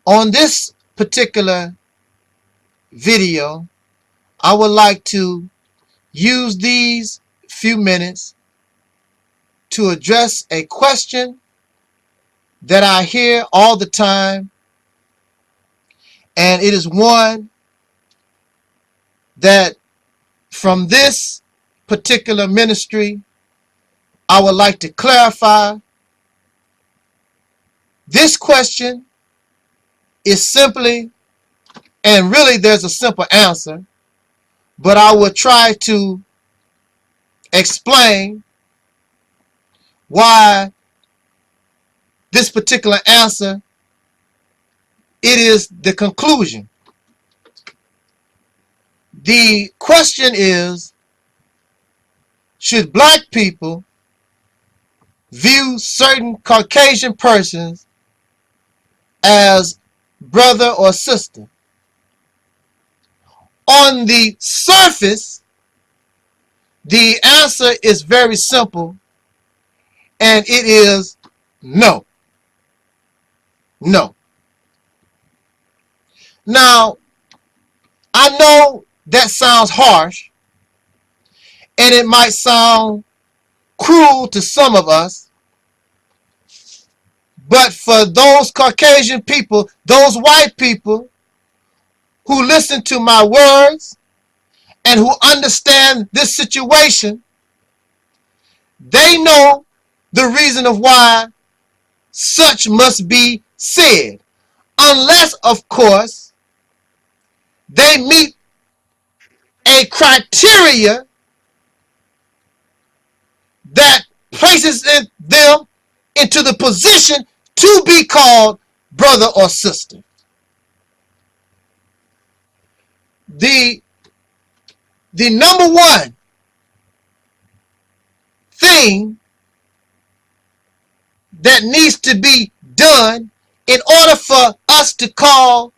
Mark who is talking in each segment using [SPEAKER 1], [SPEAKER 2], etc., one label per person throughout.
[SPEAKER 1] On this particular video, I would like to use these few minutes to address a question that I hear all the time, and it is one that from this particular ministry I would like to clarify. This question is simply, and really there's a simple answer, but I will try to explain why this particular answer, it is the conclusion. The question is, should black people view certain Caucasian persons as brother or sister? On the surface, the answer is very simple, and it is no. No. Now, I know that sounds harsh, and it might sound cruel to some of us, but for those Caucasian people, those white people who listen to my words and who understand this situation, they know the reason of why such must be said, unless, of course, they meet a criteria that places them into the position to be called brother or sister. The number one thing that needs to be done in order for us to call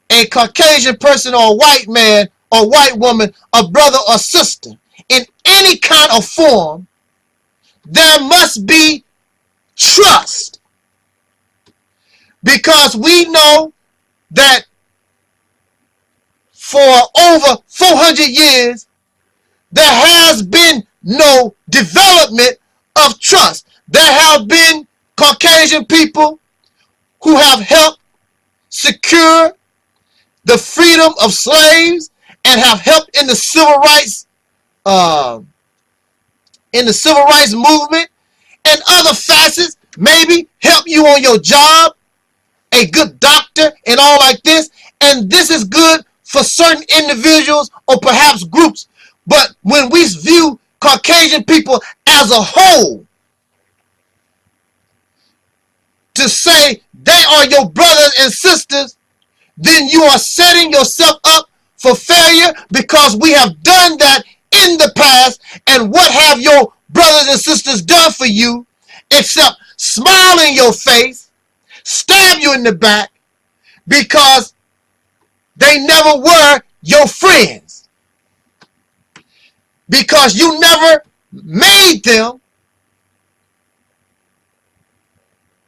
[SPEAKER 1] a Caucasian person or a white man or white woman a brother or sister in any kind of form, there must be trust. Because we know that for over 400 years, there has been no development of trust. There have been Caucasian people who have helped secure the freedom of slaves and have helped in the civil rights movement, and other facets, maybe help you on your job, a good doctor and all like this. And this is good for certain individuals or perhaps groups. But when we view Caucasian people as a whole, to say they are your brothers and sisters, then you are setting yourself up for failure, because we have done that in the past. And what have your brothers and sisters done for you except smile in your face, stab you in the back, because they never were your friends, because you never made them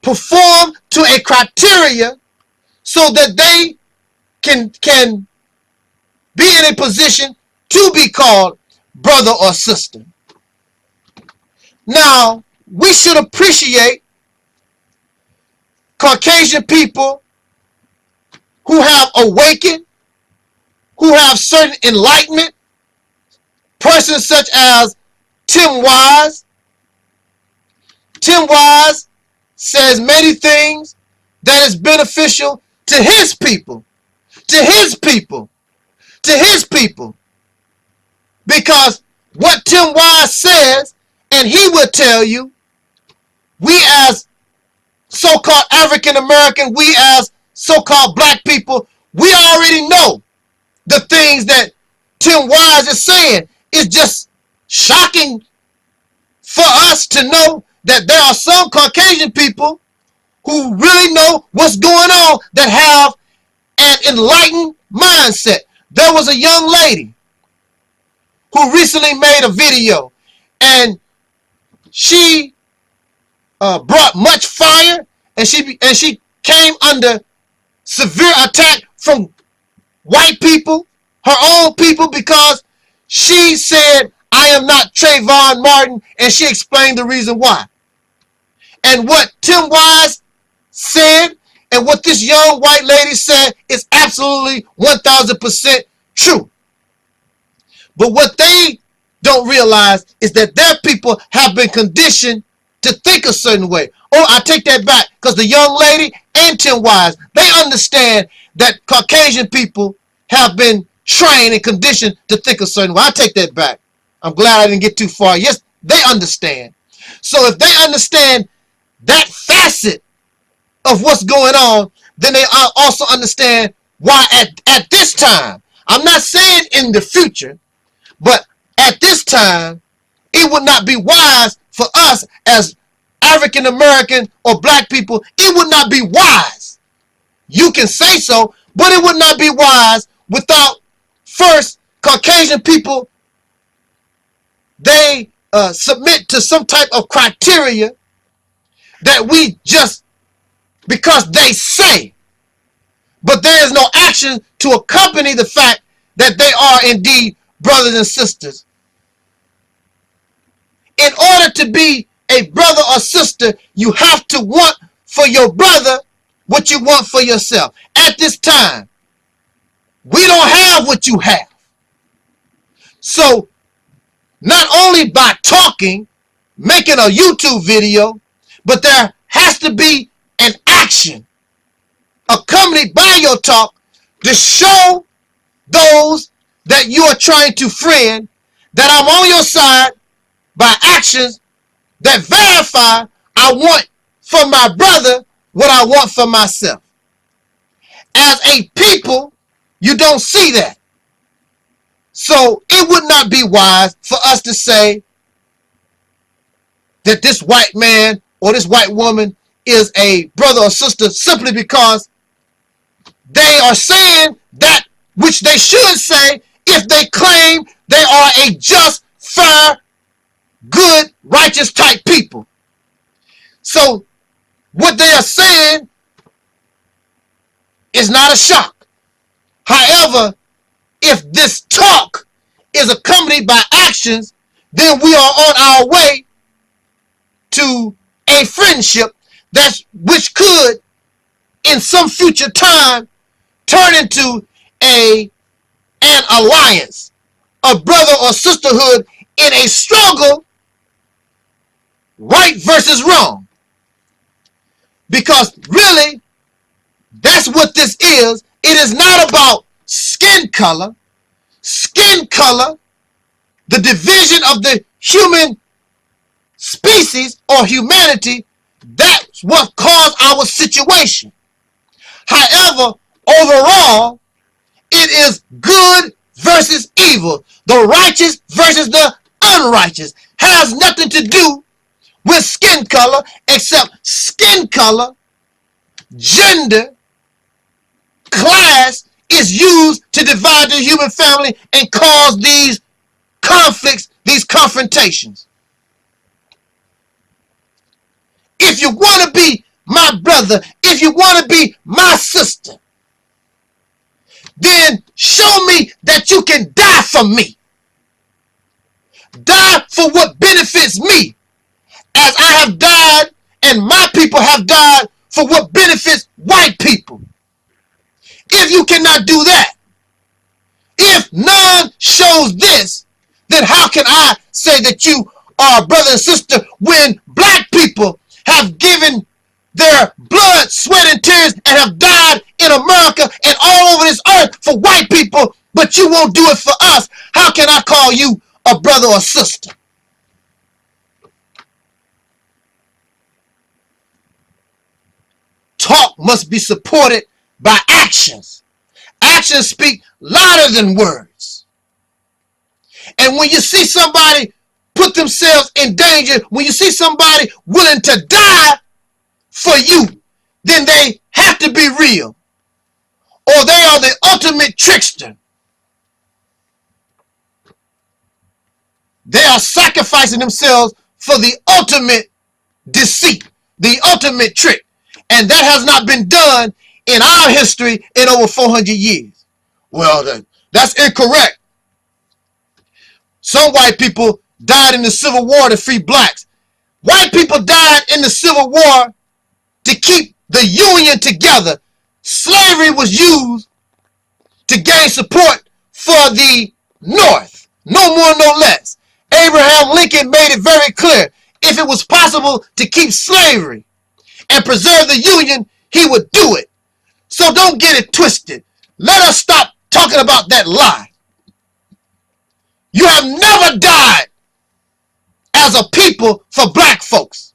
[SPEAKER 1] perform to a criteria so that they can be in a position to be called brother or sister. Now, we should appreciate Caucasian people who have awakened, who have certain enlightenment, persons such as Tim Wise. Tim Wise says many things that is beneficial to his people, to his people, to his people. Because what Tim Wise says, and he will tell you, we as so-called African American, we as so-called black people, we already know the things that Tim Wise is saying. It's just shocking for us to know that there are some Caucasian people who really know what's going on, that have an enlightened mindset. There was a young lady who recently made a video, and she brought much fire, and she came under severe attack from white people, her own people, because she said, I am not Trayvon Martin, and she explained the reason why. And what Tim Wise said and what this young white lady said is absolutely 1000% true. But what they don't realize is that their people have been conditioned to think a certain way. Oh, I take that back, because the young lady and Tim Wise, they understand that Caucasian people have been trained and conditioned to think a certain way. I take that back. I'm glad I didn't get too far. Yes, they understand. So if they understand that facet of what's going on, then they also understand why at this time, I'm not saying in the future, but at this time, it would not be wise for us as African American or black people. It would not be wise. You can say so, but it would not be wise without first Caucasian people, they submit to some type of criteria that we just, because they say, but there is no action to accompany the fact that they are indeed brothers and sisters. In order to be a brother or sister, you have to want for your brother what you want for yourself. At this time, we don't have what you have. So, not only by talking, making a YouTube video, but there has to be an action accompanied by your talk to show those that you are trying to friend that I'm on your side by actions that verify I want for my brother what I want for myself. As a people, you don't see that. So it would not be wise for us to say that this white man or this white woman is a brother or sister simply because they are saying that which they should say if they claim they are a just, fair, good, righteous type people. So what they are saying is not a shock. However, if this talk is accompanied by actions, then we are on our way to a friendship which could, in some future time, turn into an alliance, a brother or sisterhood in a struggle, right versus wrong. Because really, that's what this is. It is not about skin color. Skin color, the division of the human species or humanity, that's what caused our situation. However, overall, it is good versus evil. The righteous versus the unrighteous has nothing to do with skin color, except skin color, gender, class is used to divide the human family and cause these conflicts, these confrontations. If you want to be my brother, if you want to be my sister, then show me that you can die for me. Die for what benefits me, as I have died and my people have died for what benefits white people. If you cannot do that, if none shows this, then how can I say that you are a brother and sister when black people have given their blood, sweat, and tears and have died in America and all over this earth for white people, but you won't do it for us? How can I call you a brother or sister? Talk must be supported by actions. Actions speak louder than words. And when you see somebody put themselves in danger, when you see somebody willing to die for you, then they have to be real, or they are the ultimate trickster. They are sacrificing themselves for the ultimate deceit, the ultimate trick. And that has not been done in our history in over 400 years. Well, that's incorrect. Some white people died in the Civil War to free blacks. White people died in the Civil War to keep the Union together. Slavery was used to gain support for the North. No more, no less. Abraham Lincoln made it very clear. If it was possible to keep slavery and preserve the Union, he would do it. So don't get it twisted. Let us stop talking about that lie. You have never died as a people for black folks,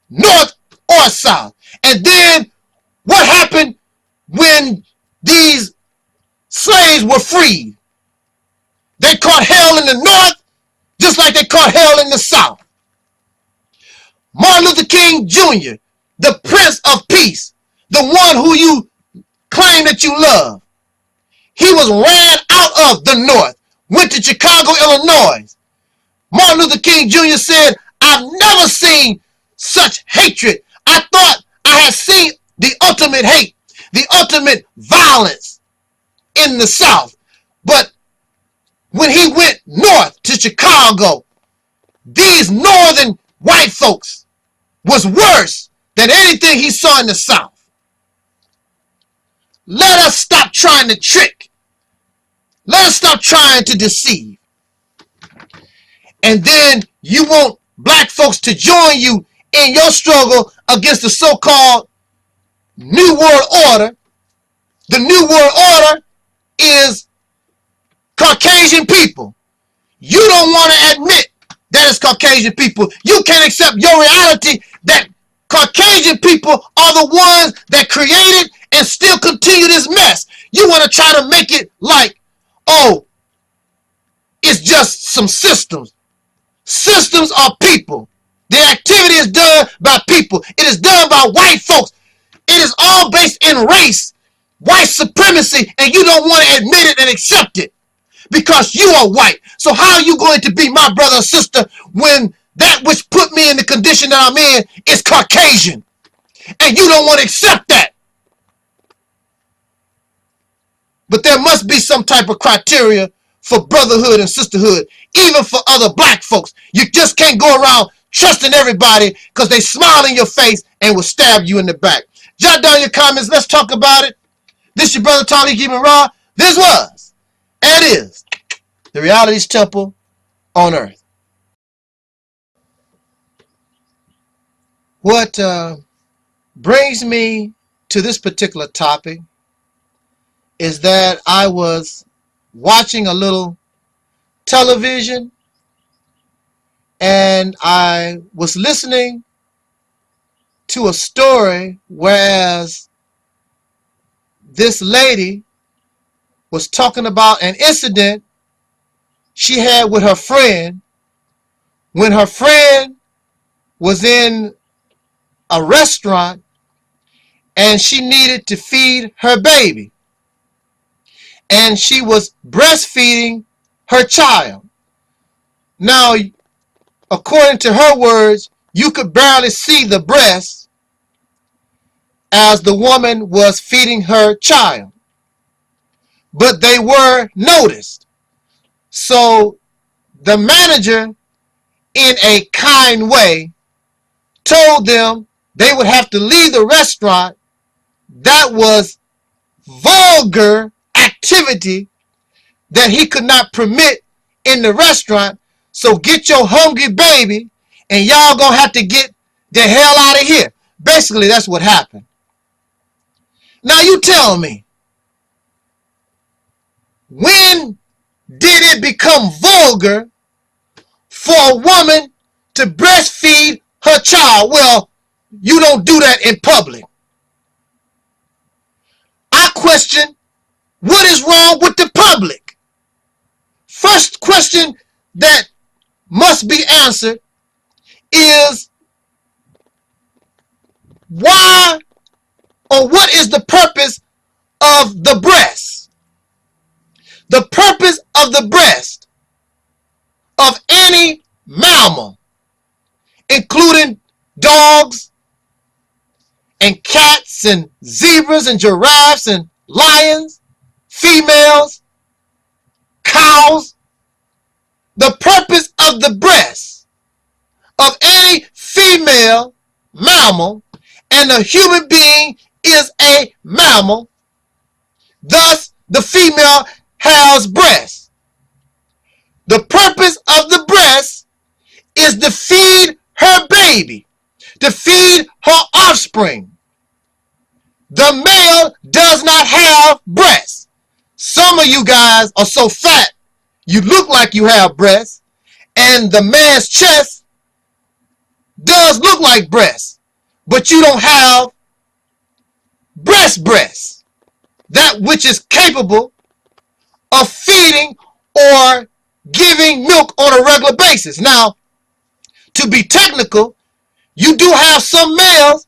[SPEAKER 1] North or South. And then what happened when these slaves were freed? They caught hell in the North just like they caught hell in the South. Martin Luther King Jr., the Prince of Peace, the one who you claim that you love, he was ran out of the North, went to Chicago, Illinois. Martin Luther King Jr. said, I've never seen such hatred. I thought I had seen the ultimate hate, the ultimate violence in the South. But when he went north to Chicago, these northern white folks was worse than anything he saw in the South. Let us stop trying to trick. Let us stop trying to deceive. And then you want black folks to join you in your struggle against the so-called New World Order. The New World Order is Caucasian people. You don't want to admit that it's Caucasian people. You can't accept your reality that Caucasian people are the ones that created and still continue this mess. You want to try to make it like, oh, it's just some systems. Systems are people. The activity is done by people. It is done by white folks. It is all based in race, white supremacy, and you don't want to admit it and accept it because you are white. So how are you going to be my brother or sister when that which put me in the condition that I'm in is Caucasian? And you don't want to accept that. But there must be some type of criteria for brotherhood and sisterhood, even for other black folks. You just can't go around trusting everybody because they smile in your face and will stab you in the back. Jot down your comments. Let's talk about it. This your brother Taalik Ibn'rad. This was and is the Reality's Temple on Earth. What brings me to this particular topic is that I was watching a little television and I was listening to a story whereas this lady was talking about an incident she had with her friend when her friend was in a restaurant and she needed to feed her baby. And she was breastfeeding her child. Now, according to her words, you could barely see the breast as the woman was feeding her child. But they were noticed. So the manager, in a kind way, told them they would have to leave the restaurant. That was vulgar activity that he could not permit in the restaurant. So get your hungry baby and y'all gonna have to get the hell out of here. Basically, that's what happened. Now you tell me, when did it become vulgar for a woman to breastfeed her child? Well, you don't do that in public. I question, what is wrong with the public? First question that must be answered is, why or what is the purpose of the breast? The purpose of the breast of any mammal, including dogs and cats and zebras and giraffes and lions, females, cows. The purpose of the breast of any female mammal, and a human being is a mammal, thus the female has breasts. The purpose of the breast is to feed her baby, to feed her offspring. The male does not have breasts. Some of you guys are so fat, you look like you have breasts, and the man's chest does look like breasts, but you don't have breasts. That which is capable of feeding or giving milk on a regular basis. Now, to be technical, you do have some males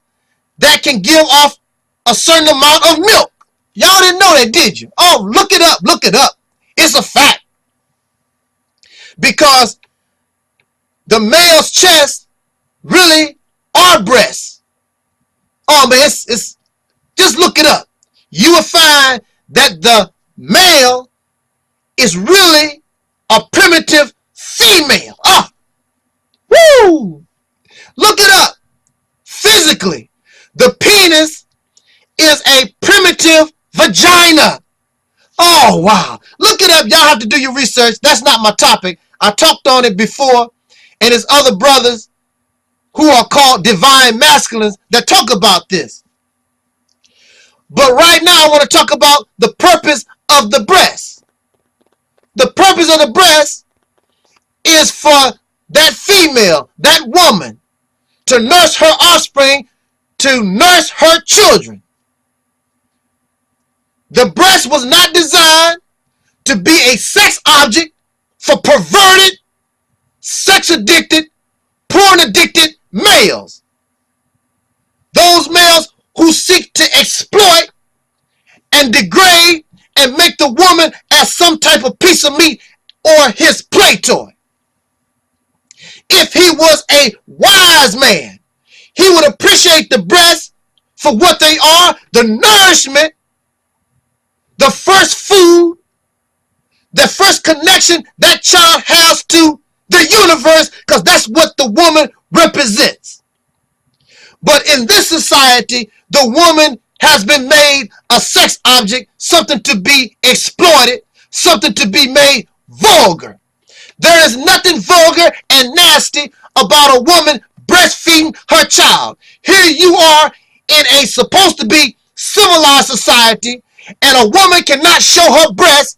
[SPEAKER 1] that can give off a certain amount of milk. Y'all didn't know that, did you? Oh, look it up, look it up. It's a fact. Because the male's chest really are breasts. Oh man, it's just look it up. You will find that the male is really a primitive female. Oh, woo! Look it up. Physically, the penis is a primitive vagina. Oh, wow. Look it up. Y'all have to do your research. That's not my topic. I talked on it before, and there's other brothers who are called divine masculines that talk about this. But right now, I want to talk about the purpose of the breast. The purpose of the breast is for that female, that woman, to nurse her offspring, to nurse her children. The breast was not designed to be a sex object for perverted, sex-addicted, porn-addicted males. Those males who seek to exploit and degrade and make the woman as some type of piece of meat or his play toy. If he was a wise man, he would appreciate the breasts for what they are, the nourishment, the first food, the first connection that child has to the universe, because that's what the woman represents. But in this society, the woman has been made a sex object, something to be exploited, something to be made vulgar. There is nothing vulgar and nasty about a woman breastfeeding her child. Here you are in a supposed to be civilized society, and a woman cannot show her breast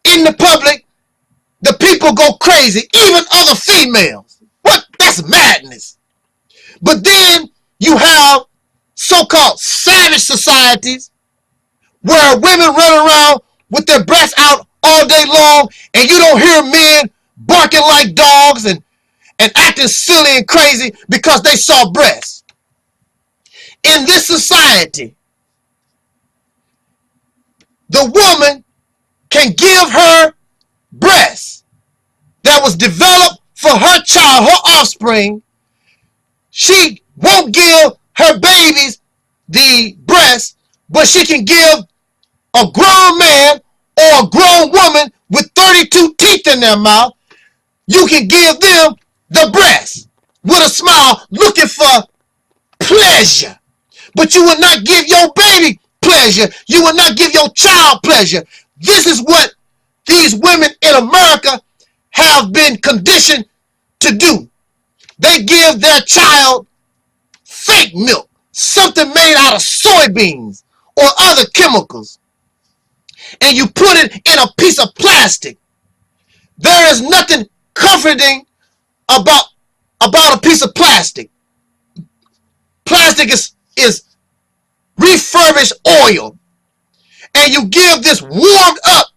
[SPEAKER 1] in the public. The people go crazy, even other females. What? That's madness. But then you have so-called savage societies where women run around with their breasts out all day long, and you don't hear men barking like dogs and acting silly and crazy because they saw breasts. In this society, the woman can give her breasts that was developed for her child, her offspring. She won't give her babies the breast, but she can give a grown man or a grown woman with 32 teeth in their mouth. You can give them the breast with a smile, looking for pleasure. But you will not give your baby pleasure. You will not give your child pleasure. This is what these women in America have been conditioned to do. They give their child fake milk, something made out of soybeans or other chemicals, and you put it in a piece of plastic. There is nothing comforting about a piece of plastic. Plastic is refurbished oil, and you give this warmed up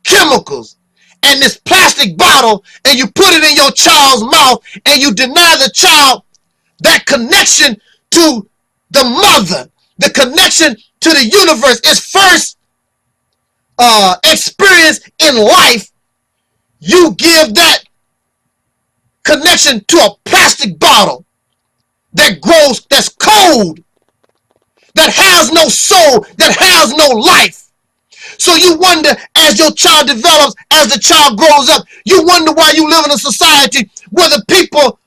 [SPEAKER 1] chemicals and this plastic bottle, and you put it in your child's mouth, and you deny the child that connection to the mother, the connection to the universe, its first experience in life. You give that connection to a plastic bottle that grows, that's cold, that has no soul, that has no life. So you wonder, as your child develops, as the child grows up, you wonder why you live in a society where the people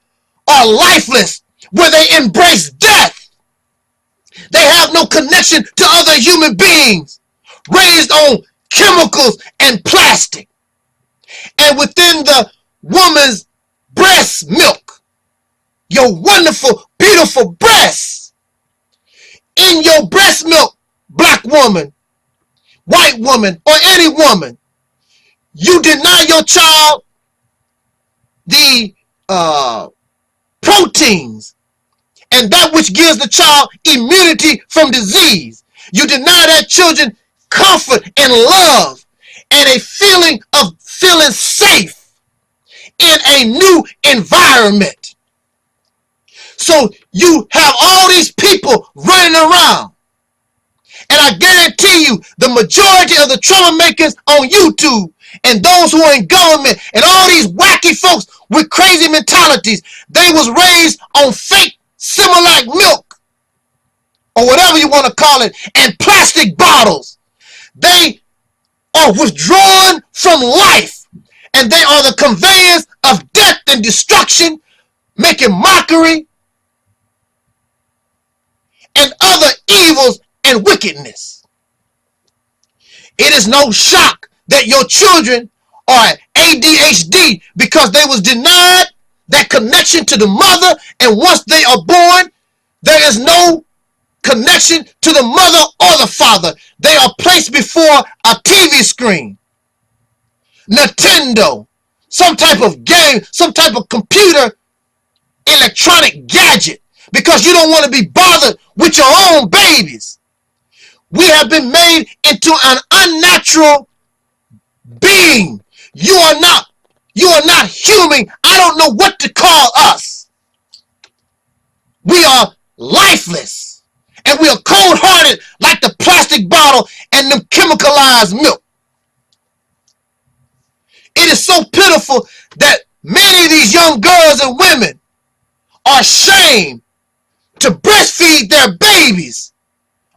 [SPEAKER 1] are lifeless, where they embrace death. They have no connection to other human beings, raised on chemicals and plastic. And within the woman's breast milk, your wonderful, beautiful breasts, in your breast milk, black woman, white woman, or any woman, you deny your child the proteins and that which gives the child immunity from disease. You deny that children comfort and love and a feeling of feeling safe in a new environment. So you have all these people running around. And I guarantee you, the majority of the troublemakers on YouTube and those who are in government and all these wacky folks with crazy mentalities, they was raised on fake Similac milk or whatever you want to call it and plastic bottles. They are withdrawn from life and they are the conveyance of death and destruction, making mockery and other evils and wickedness. It is no shock that your children are ADHD because they was denied that connection to the mother, and once they are born, there is no connection to the mother or the father. They are placed before a TV screen, Nintendo, some type of game, some type of computer, electronic gadget, because you don't want to be bothered with your own babies. We have been made into an unnatural being. You are not human. I don't know what to call us. We are lifeless. And we are cold-hearted like the plastic bottle and them chemicalized milk. It is so pitiful that many of these young girls and women are ashamed to breastfeed their babies.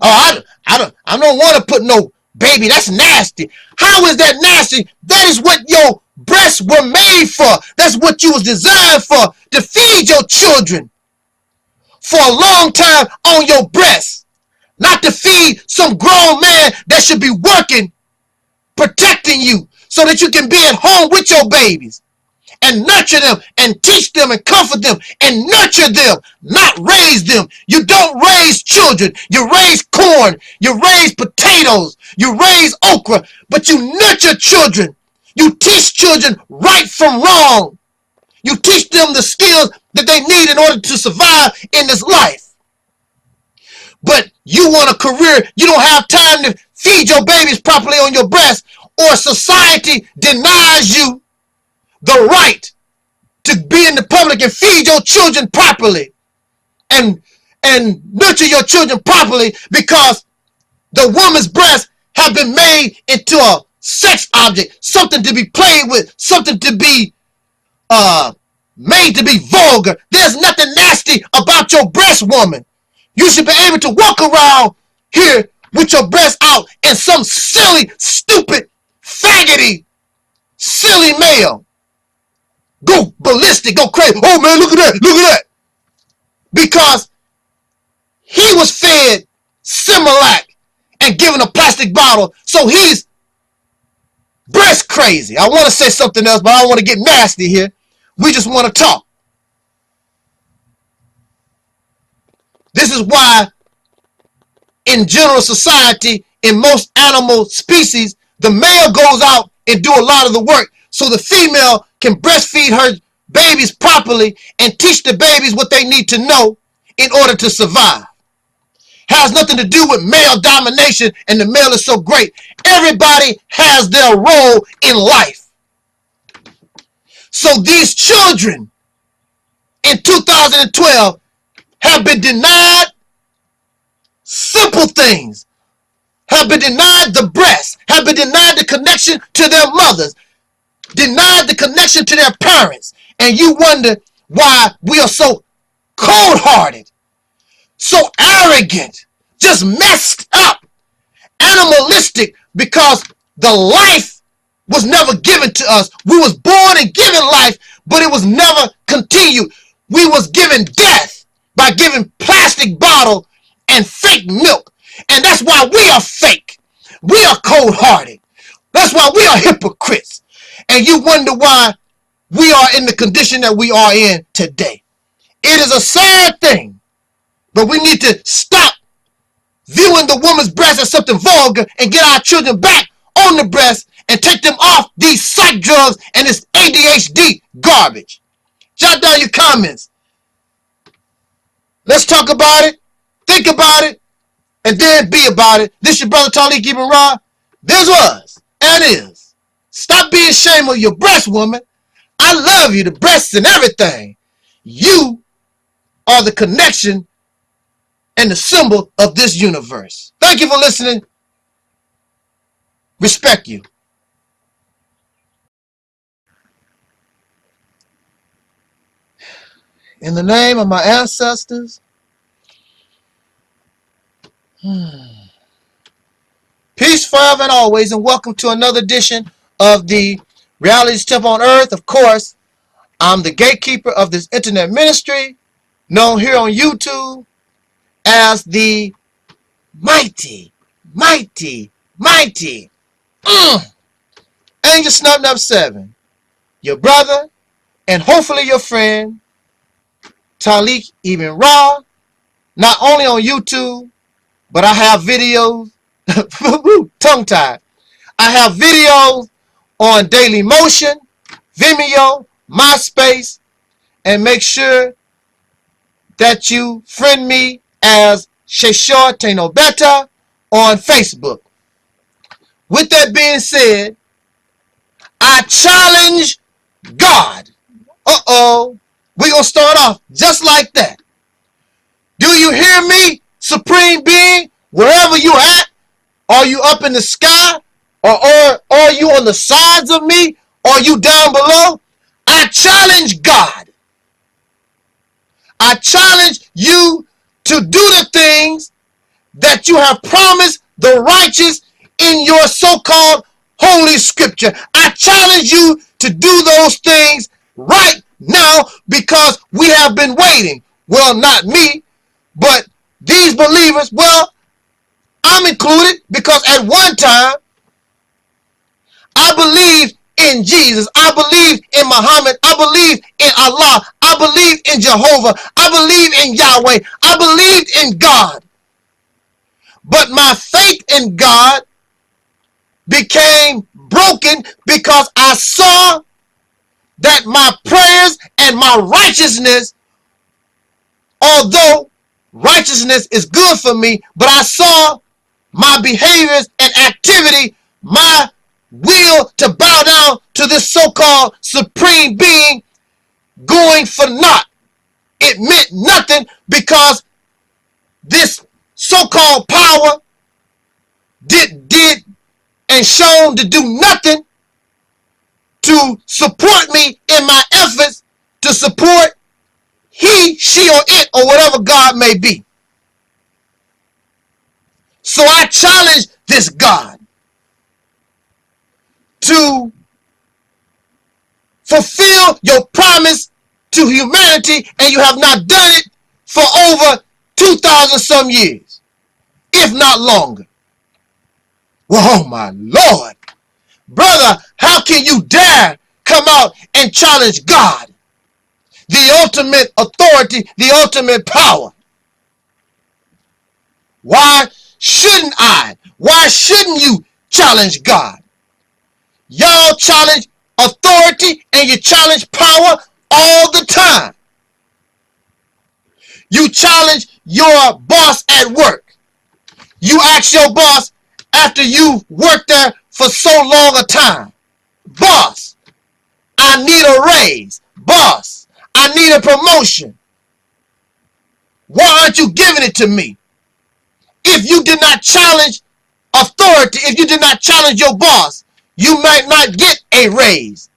[SPEAKER 1] Oh, I don't want to put no baby. That's nasty. How is that nasty? That is what your breasts were made for. That's what you was designed for, to feed your children for a long time on your breast. Not to feed some grown man that should be working, protecting you so that you can be at home with your babies and nurture them and teach them and comfort them and nurture them, not raise them. You don't raise children. You raise corn. You raise potatoes. You raise okra, but you nurture children. You teach children right from wrong. You teach them the skills that they need in order to survive in this life. But you want a career. You don't have time to feed your babies properly on your breast, or society denies you the right to be in the public and feed your children properly and nurture your children properly, because the woman's breasts have been made into a sex object, something to be played with, something to be made to be vulgar. There's nothing nasty about your breast, woman. You should be able to walk around here with your breasts out, and some silly, stupid, faggoty, silly male go ballistic, go crazy. Oh man, look at that, look at that. Because he was fed Similac and given a plastic bottle, so he's breast crazy. I want to say something else, but I don't want to get nasty here. We just want to talk. This is why in general society, in most animal species, the male goes out and do a lot of the work so the female can breastfeed her babies properly and teach the babies what they need to know in order to survive. Has nothing to do with male domination and the male is so great. Everybody has their role in life. So these children in 2012 have been denied simple things, have been denied the breast, have been denied the connection to their mothers, denied the connection to their parents. And you wonder why we are so cold-hearted, so arrogant, just messed up, animalistic, because the life was never given to us. We was born and given life, but it was never continued. We was given death by giving plastic bottle and fake milk. And that's why we are fake. We are cold-hearted. That's why we are hypocrites. And you wonder why we are in the condition that we are in today. It is a sad thing, but we need to stop viewing the woman's breast as something vulgar and get our children back on the breast and take them off these psych drugs and this ADHD garbage. Jot down your comments. Let's talk about it, think about it, and then be about it. This your brother Taalik Ibn'rad. This was and is. Stop being ashamed of your breast, woman. I love you, the breasts and everything. You are the connection and the symbol of this universe. Thank you for listening. Respect you. In the name of my ancestors, peace forever and always, and welcome to another edition of the Reality Step on Earth. Of course, I'm the gatekeeper of this internet ministry, known here on YouTube as the mighty Angel Snub 7, your brother and hopefully your friend Taalik Ibn'rad, not only on YouTube, but I have videos, tongue-tied. I have videos on Daily Motion, Vimeo, MySpace, and make sure that you friend me as Sheshor Tenobeta on Facebook. With that being said, I challenge God. We're going to start off just like that. Do you hear me, Supreme Being, wherever you at? Are you up in the sky? Or are you on the sides of me? Or are you down below? I challenge God. I challenge you to do the things that you have promised the righteous in your so-called holy scripture. I challenge you to do those things right now, because we have been waiting. Well, not me, but these believers, well, I'm included, because at one time, I believed in Jesus. I believe in Muhammad. I believe in Allah. I believe in Jehovah. I believe in Yahweh. I believed in God. But my faith in God became broken because I saw that my prayers and my righteousness, although righteousness is good for me, but I saw my behaviors and activity, my will to bow down to this so-called supreme being, going for naught. It meant nothing, because this so-called power did and shown to do nothing to support me in my efforts to support he, she, or it, or whatever God may be. So I challenge this God to fulfill your promise to humanity, and you have not done it for over 2,000 some years, if not longer. Well, oh my Lord. Brother, how can you dare come out and challenge God, the ultimate authority, the ultimate power? Why shouldn't I? Why shouldn't you challenge God? Y'all challenge authority and you challenge power all the time. You challenge your boss at work. You ask your boss after you worked there for so long a time, boss, I need a raise. Boss, I need a promotion. Why aren't you giving it to me? If you did not challenge authority, if you did not challenge your boss, you might not get a raise.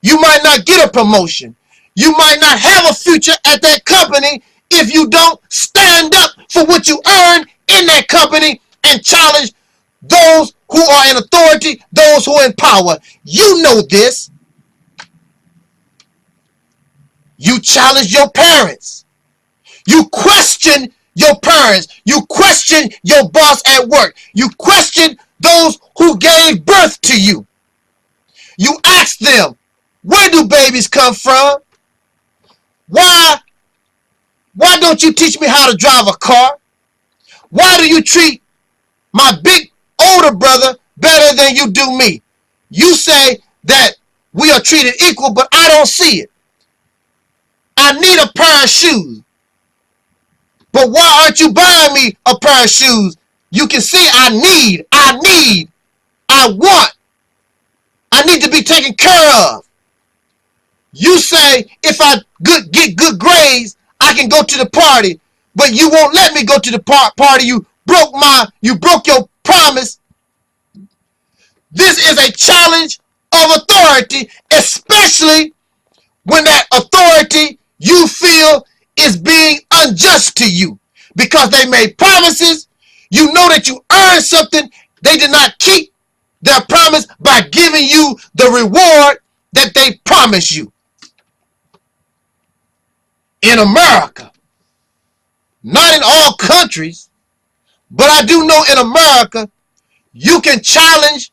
[SPEAKER 1] You might not get a promotion. You might not have a future at that company if you don't stand up for what you earn in that company and challenge those who are in authority, those who are in power. You know this. You challenge your parents. You question your parents. You question your boss at work. You question those who gave birth to you. You ask them, where do babies come from? Why don't you teach me how to drive a car? Why do you treat my big older brother better than you do me? You say that we are treated equal, but I don't see it. I need a pair of shoes. But why aren't you buying me a pair of shoes? You can see I want. I need to be taken care of. You say if I get good grades, I can go to the party, but you won't let me go to the party. You broke your promise. This is a challenge of authority, especially when that authority you feel is being unjust to you because they made promises. You know that you earned something. They did not keep their promise by giving you the reward that they promised you. In America, not in all countries, but I do know in America, you can challenge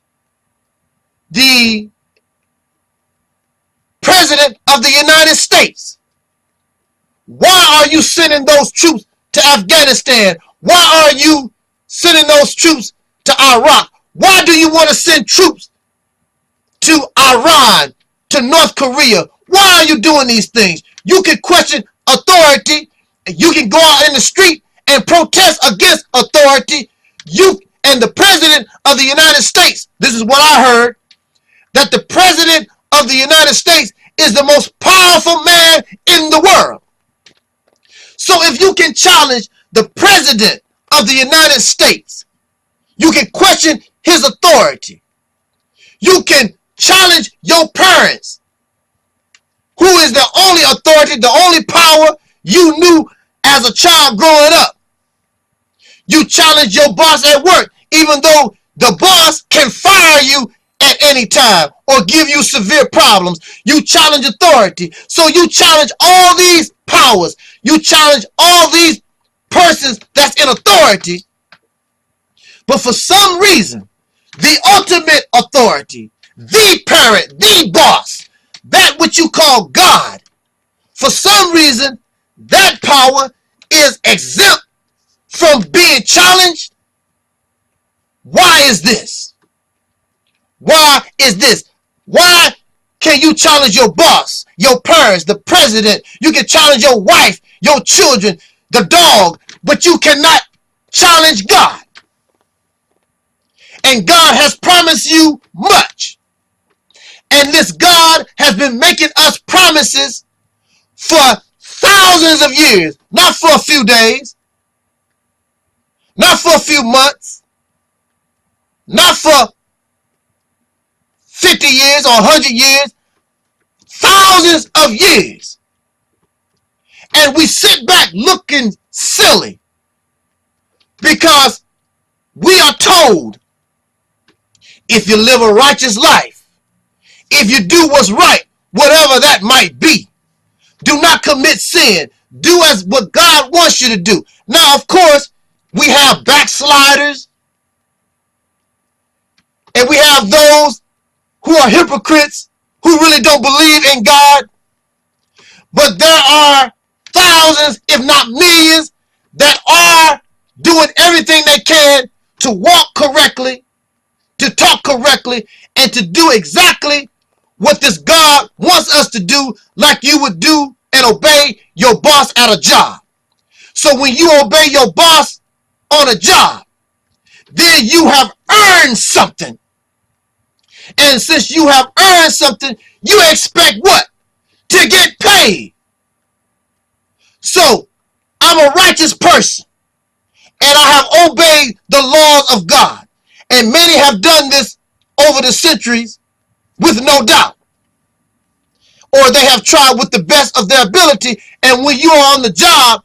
[SPEAKER 1] the President of the United States. Why are you sending those troops to Afghanistan? Why are you sending those troops to Iraq? Why do you want to send troops to Iran, to North Korea? Why are you doing these things? You can question authority. You can go out in the street and protest against authority. You and the President of the United States, this is what I heard, that the President of the United States is the most powerful man in the world. So if you can challenge the President of the United States, you can question his authority. You can challenge your parents, who is the only authority, the only power you knew as a child growing up. You challenge your boss at work, even though the boss can fire you at any time or give you severe problems. You challenge authority. So you challenge all these powers. You challenge all these persons that's in authority. But for some reason, the ultimate authority, the parent, the boss, that which you call God, for some reason, that power is exempt from being challenged. Why is this? Why is this? Why can you challenge your boss, your parents, the president? You can challenge your wife, your children, the dog, but you cannot challenge God. And God has promised you much. And this God has been making us promises for thousands of years, not for a few days, not for a few months, not for 50 years or 100 years, thousands of years. And we sit back looking silly because we are told, if you live a righteous life, if you do what's right, whatever that might be, do not commit sin. Do as what God wants you to do. Now, of course, we have backsliders, and we have those who are hypocrites, who really don't believe in God. But there are thousands, if not millions, that are doing everything they can to walk correctly, to talk correctly, and to do exactly what this God wants us to do, like you would do and obey your boss at a job. So when you obey your boss on a job, then you have earned something. And since you have earned something, you expect what? To get paid. So I'm a righteous person, and I have obeyed the laws of God. And many have done this over the centuries with no doubt. Or they have tried with the best of their ability, and when you are on the job,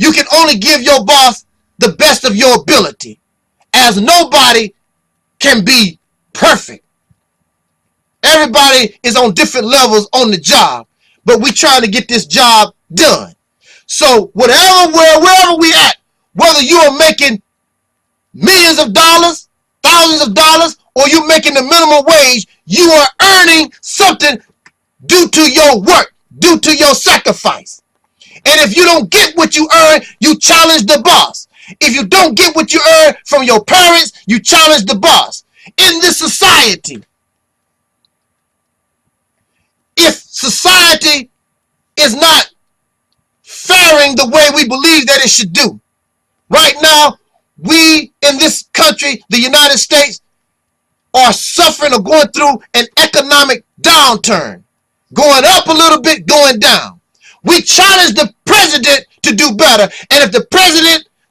[SPEAKER 1] You can only give your boss the best of your ability, as nobody can be perfect. Everybody is on different levels on the job, but we trying to get this job done. So wherever we at, whether you are making millions of dollars, thousands of dollars, or you're making the minimum wage, you are earning something due to your work, due to your sacrifice. And if you don't get what you earn, you challenge the boss. If you don't get what you earn from your parents, you challenge the boss. In this society, if society is not faring the way we believe that it should do, right now, we in this country, the United States, are suffering or going through an economic downturn. Going up a little bit, going down. We challenge the president to do better. And if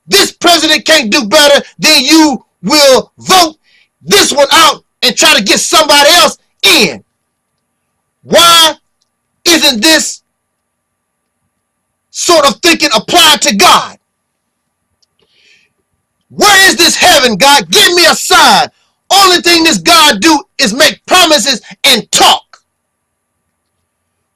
[SPEAKER 1] this president can't do better, then you will vote this one out and try to get somebody else in. Why isn't this sort of thinking applied to God? Where is this heaven, God? Give me a sign. Only thing this God do is make promises and talk.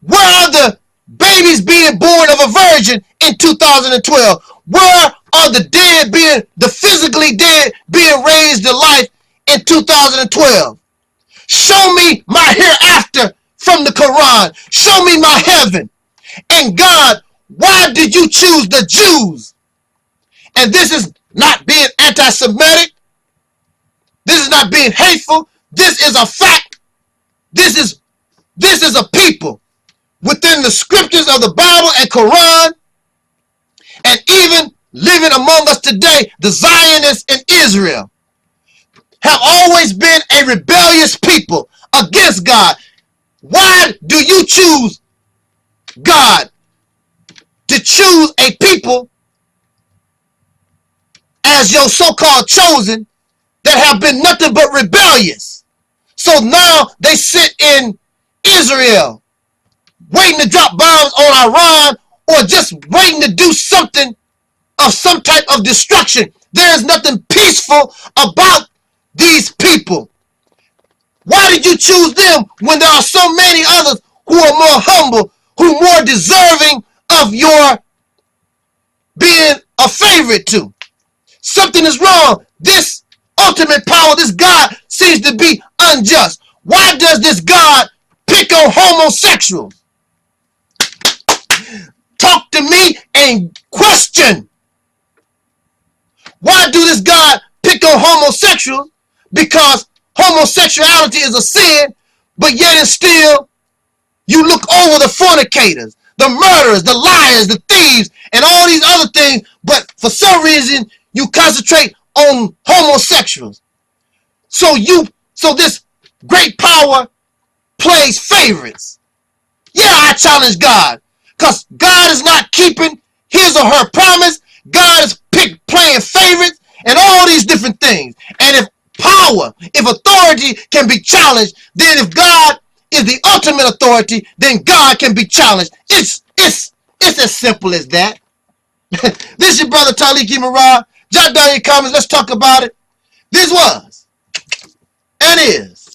[SPEAKER 1] Where are the babies being born of a virgin in 2012? Where are the physically dead being raised to life in 2012? Show me my hereafter from the Quran. Show me my heaven. And God, why did you choose the Jews? And this is not being anti-Semitic. This is not being hateful. This is a fact. This is a people within the scriptures of the Bible and Quran, and even living among us today, the Zionists in Israel have always been a rebellious people against God. Why do you choose, God, to choose a people as your so-called chosen that have been nothing but rebellious? So now they sit in Israel waiting to drop bombs on Iran, or just waiting to do something of some type of destruction. There is nothing peaceful about these people. Why did you choose them when there are so many others who are more humble, who are more deserving of your being a favorite to? Something is wrong. This ultimate power, this God, seems to be unjust. Why does this God pick on homosexuals? Talk to me and question. Why do this God pick on homosexuals? Because homosexuality is a sin, but yet and still you look over the fornicators, the murderers, the liars, the thieves, and all these other things, but for some reason you concentrate on homosexuals. So this great power plays favorites. Yeah, I challenge God, because God is not keeping his or her promise. God is playing favorites and all these different things. And if power, if authority can be challenged, then if God is the ultimate authority, then God can be challenged. It's as simple as that. This is your brother Taalik Ibn'rad. Jot down your comments. Let's talk about it. This was and is.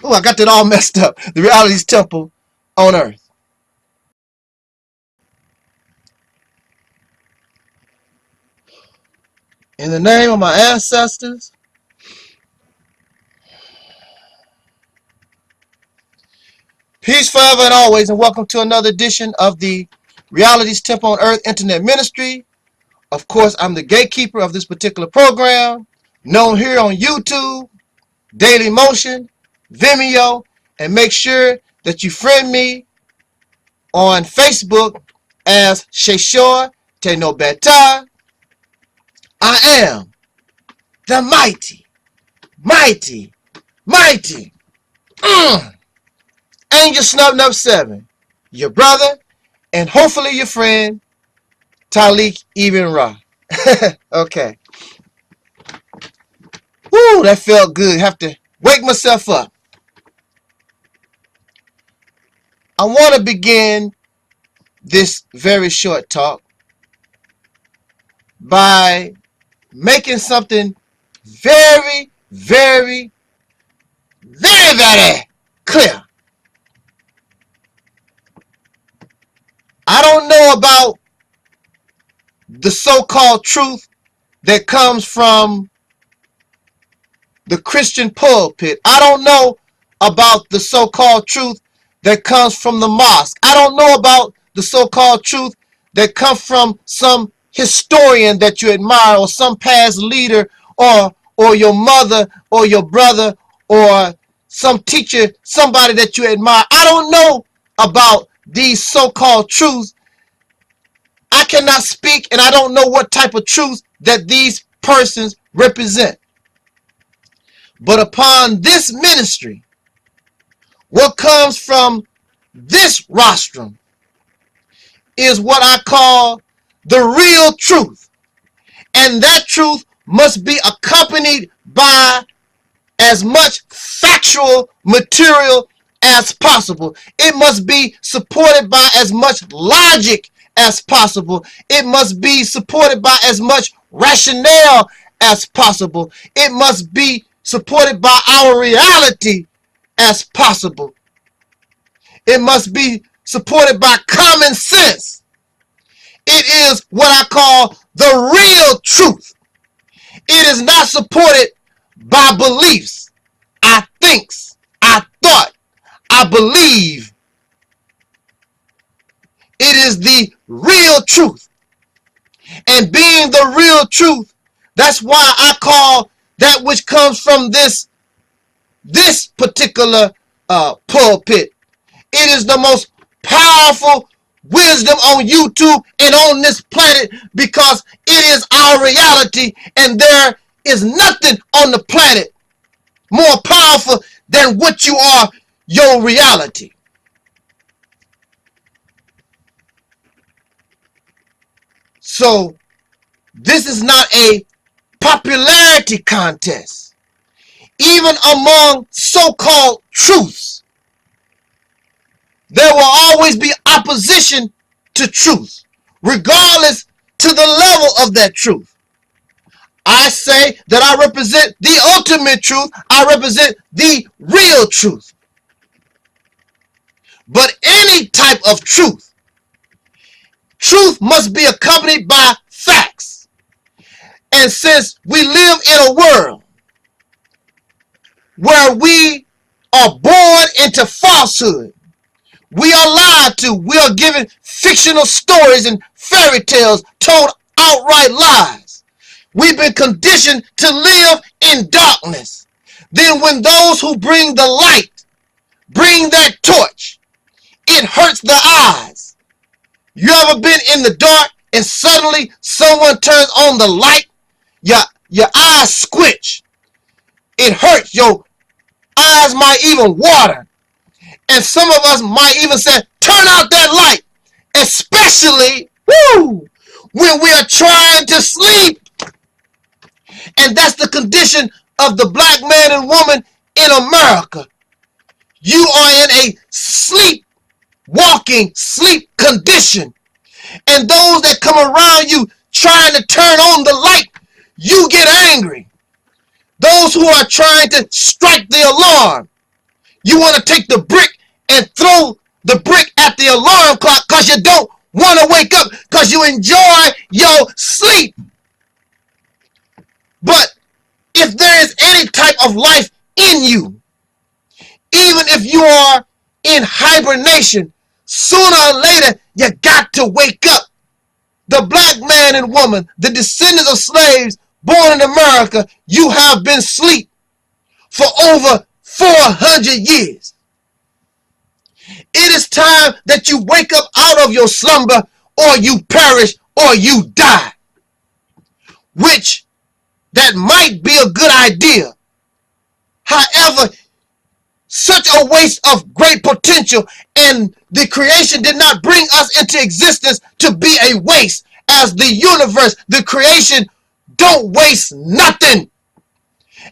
[SPEAKER 1] Oh, I got that all messed up. The Reality's Temple on Earth. In the name of my ancestors, peace forever and always, and welcome to another edition of the Reality's Temple on Earth Internet Ministry. Of course, I'm the gatekeeper of this particular program, known here on YouTube, Daily Motion, Vimeo, and make sure that you friend me on Facebook as Sheshor Tenobeta. I am the mighty Angel Snub 7, your brother, and hopefully your friend, Taalik Ibn'rad. Okay. Woo, that felt good. Have to wake myself up. I want to begin this very short talk by making something very, very, very, very clear. I don't know about the so-called truth that comes from the Christian pulpit. I don't know about the so-called truth that comes from the mosque. I don't know about the so-called truth that comes from some historian that you admire, or some past leader, or your mother or your brother, or some teacher, somebody that you admire. I don't know about these so-called truths. I cannot speak, and I don't know what type of truth that these persons represent. But upon this ministry, what comes from this rostrum is what I call the real truth. And that truth must be accompanied by as much factual material as possible. It must be supported by as much logic as possible. It must be supported by as much rationale as possible. It must be supported by our reality as possible. It must be supported by common sense. It is what I call the real truth. It is not supported by beliefs. I thinks, I thought, I believe. It is the real truth. And being the real truth, that's why I call that which comes from this particular pulpit. It is the most powerful wisdom on YouTube and on this planet, because it is our reality, and there is nothing on the planet more powerful than what you are, your reality. So this is not a popularity contest. Even among so-called truths, there will always be opposition to truth, regardless to the level of that truth. I say that I represent the ultimate truth. I represent the real truth. But any type of truth must be accompanied by facts. And since we live in a world where we are born into falsehood, we are lied to, we are given fictional stories and fairy tales, told outright lies. We've been conditioned to live in darkness. Then when those who bring the light bring that torch, it hurts the eyes. You ever been in the dark and suddenly someone turns on the light? Your eyes squinch. It hurts. Your eyes might even water. And some of us might even say, turn out that light. Especially when we are trying to sleep. And that's the condition of the black man and woman in America. You are in a sleepwalking, sleep condition. And those that come around you trying to turn on the light, you get angry. Those who are trying to strike the alarm, you want to take the brick and throw the brick at the alarm clock because you don't want to wake up, because you enjoy your sleep. But if there is any type of life in you, even if you are in hibernation, sooner or later you got to wake up. The black man and woman, the descendants of slaves born in America, you have been asleep for over 400 years. It is time that you wake up out of your slumber, or you perish, or you die. Which, that might be a good idea. However, such a waste of great potential, and the creation did not bring us into existence to be a waste. As the universe, the creation, don't waste nothing.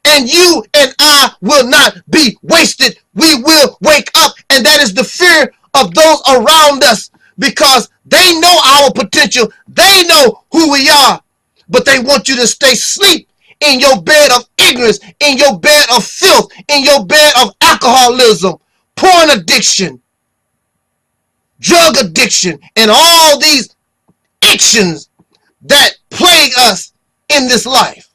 [SPEAKER 1] And you and I will not be wasted. We will wake up, and that is the fear of those around us, because they know our potential. They know who we are. but they want you to stay asleep in your bed of ignorance, in your bed of filth, in your bed of alcoholism, porn addiction, drug addiction, and all these addictions that plague us in this life.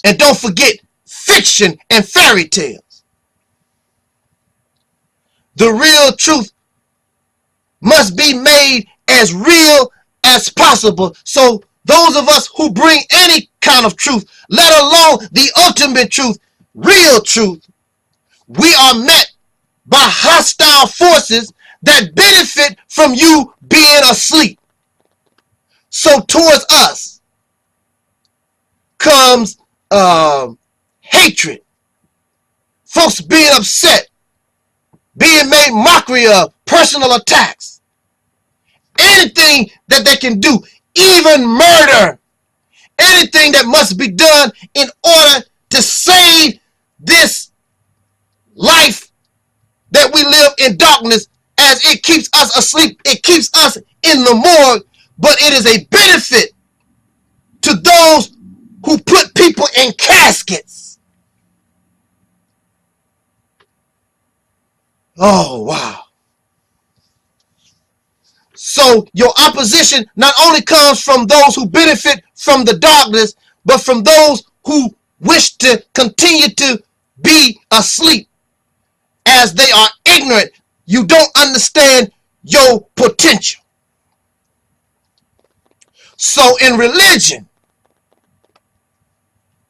[SPEAKER 1] And don't forget fiction and fairy tales. The real truth must be made as real as possible. So those of us who bring any kind of truth, let alone the ultimate truth, real truth, we are met by hostile forces that benefit from you being asleep. So towards us comes hatred, folks being upset, being made mockery of, personal attacks, anything that they can do, even murder, anything that must be done in order to save this life that we live in darkness, as it keeps us asleep, it keeps us in the morgue, but it is a benefit to those who put people in caskets. Oh, wow. So your opposition not only comes from those who benefit from the darkness, but from those who wish to continue to be asleep, as they are ignorant. You don't understand your potential. So in religion,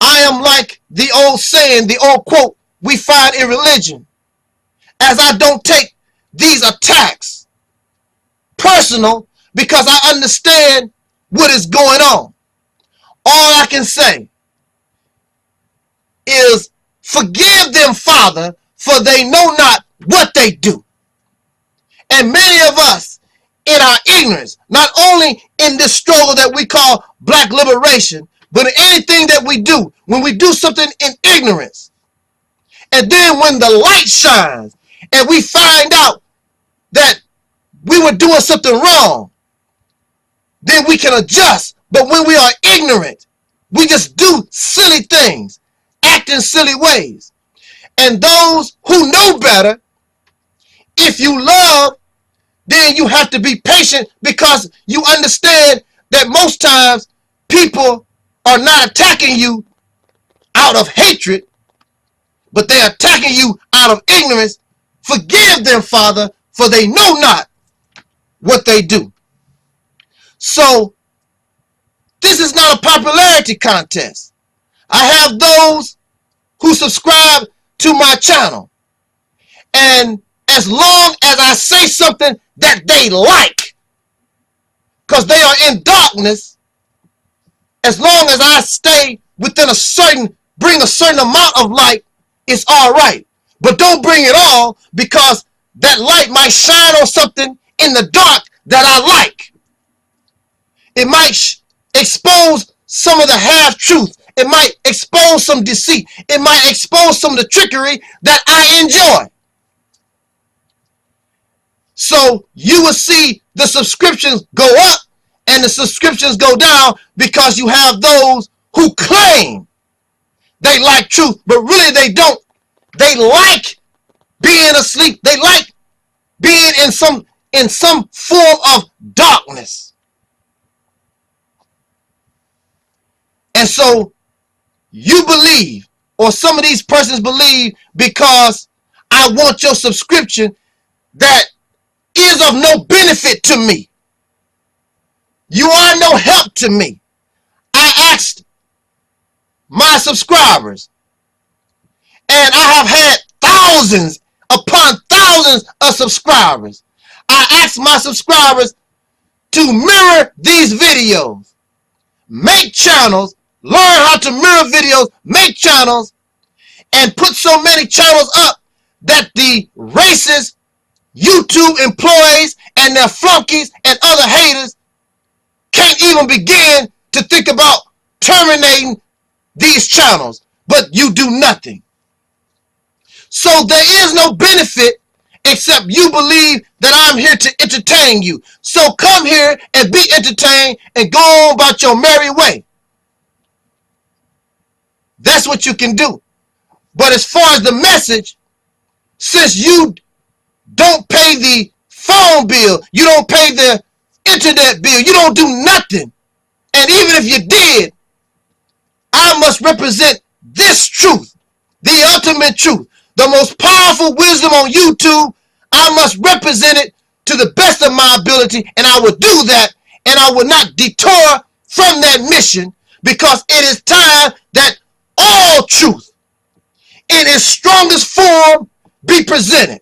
[SPEAKER 1] I am like the old saying, the old quote we find in religion, as I don't take these attacks personal because I understand what is going on. All I can say is, forgive them, Father, for they know not what they do. And many of us, in our ignorance, not only in this struggle that we call black liberation, but in anything that we do, when we do something in ignorance, and then when the light shines and we find out that we were doing something wrong, then we can adjust. But when we are ignorant, we just do silly things, act in silly ways. And those who know better, if you love, then you have to be patient, because you understand that most times people are not attacking you out of hatred, but they're attacking you out of ignorance. Forgive them, Father, for they know not what they do. So this is not a popularity contest. I have those who subscribe to my channel, and as long as I say something that they like, because they are in darkness, as long as I stay within bring a certain amount of light, it's all right. But don't bring it all, because that light might shine on something in the dark that I like. It might expose some of the half-truth. It might expose some deceit. It might expose some of the trickery that I enjoy. So you will see the subscriptions go up and the subscriptions go down, because you have those who claim they like truth, but really they don't. They like being asleep. They like being in some form of darkness. And so you believe, or some of these persons believe, because I want your subscription, that is of no benefit to me. You are no help to me. I asked my subscribers, and I have had thousands upon thousands of subscribers. I asked my subscribers to mirror these videos, make channels, learn how to mirror videos, make channels, and put so many channels up that the racist YouTube employees and their flunkies and other haters can't even begin to think about terminating these channels. But you do nothing. So there is no benefit, except you believe that I'm here to entertain you. So come here and be entertained and go on about your merry way. That's what you can do. But as far as the message, since you don't pay the phone bill, you don't pay the internet bill, you don't do nothing, and even if you did, I must represent this truth, the ultimate truth, the most powerful wisdom on YouTube. I must represent it to the best of my ability, and I will do that, and I will not detour from that mission, because it is time that all truth in its strongest form be presented.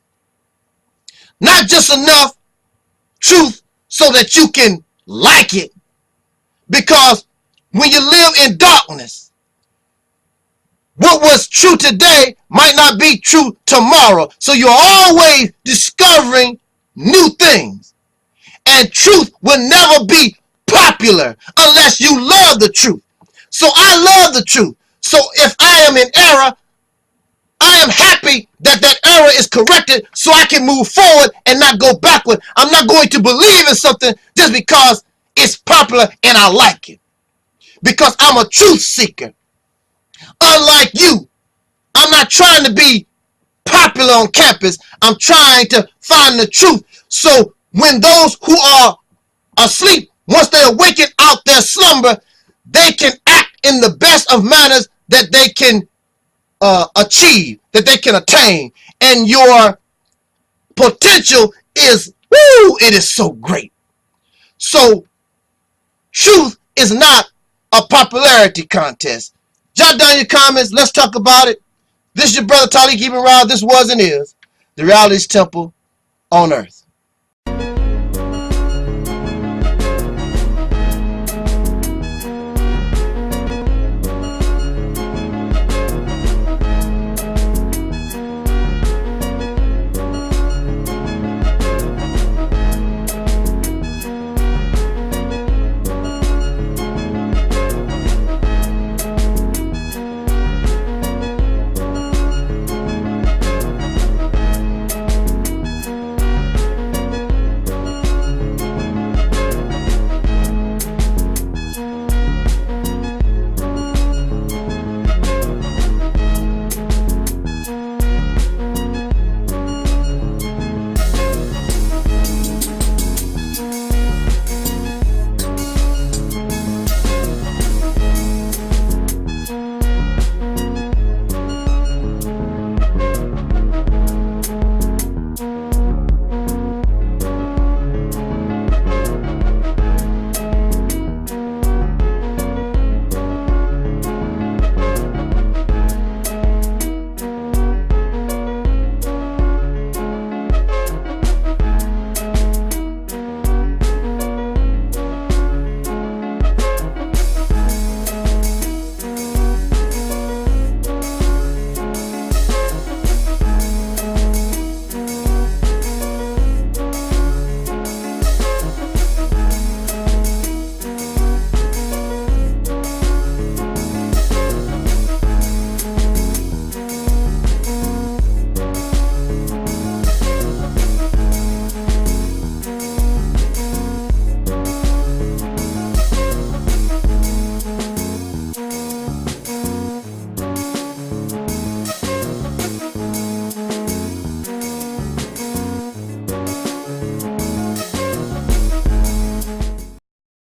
[SPEAKER 1] Not just enough truth so that you can like it, because when you live in darkness, what was true today might not be true tomorrow. So you're always discovering new things. And truth will never be popular unless you love the truth. So I love the truth. So if I am in error, I am happy that that error is corrected so I can move forward and not go backward. I'm not going to believe in something just because it's popular and I like it. Because I'm a truth seeker. Unlike you, I'm not trying to be popular on campus. I'm trying to find the truth. So when those who are asleep, once they awaken out their slumber, they can act in the best of manners that they can achieve, that they can attain. And your potential is, woo, it is so great. So truth is not a popularity contest. Jot down your comments. Let's talk about it. This is your brother Taalik Ibn'rad. This was and is the Reality's Temple on Earth.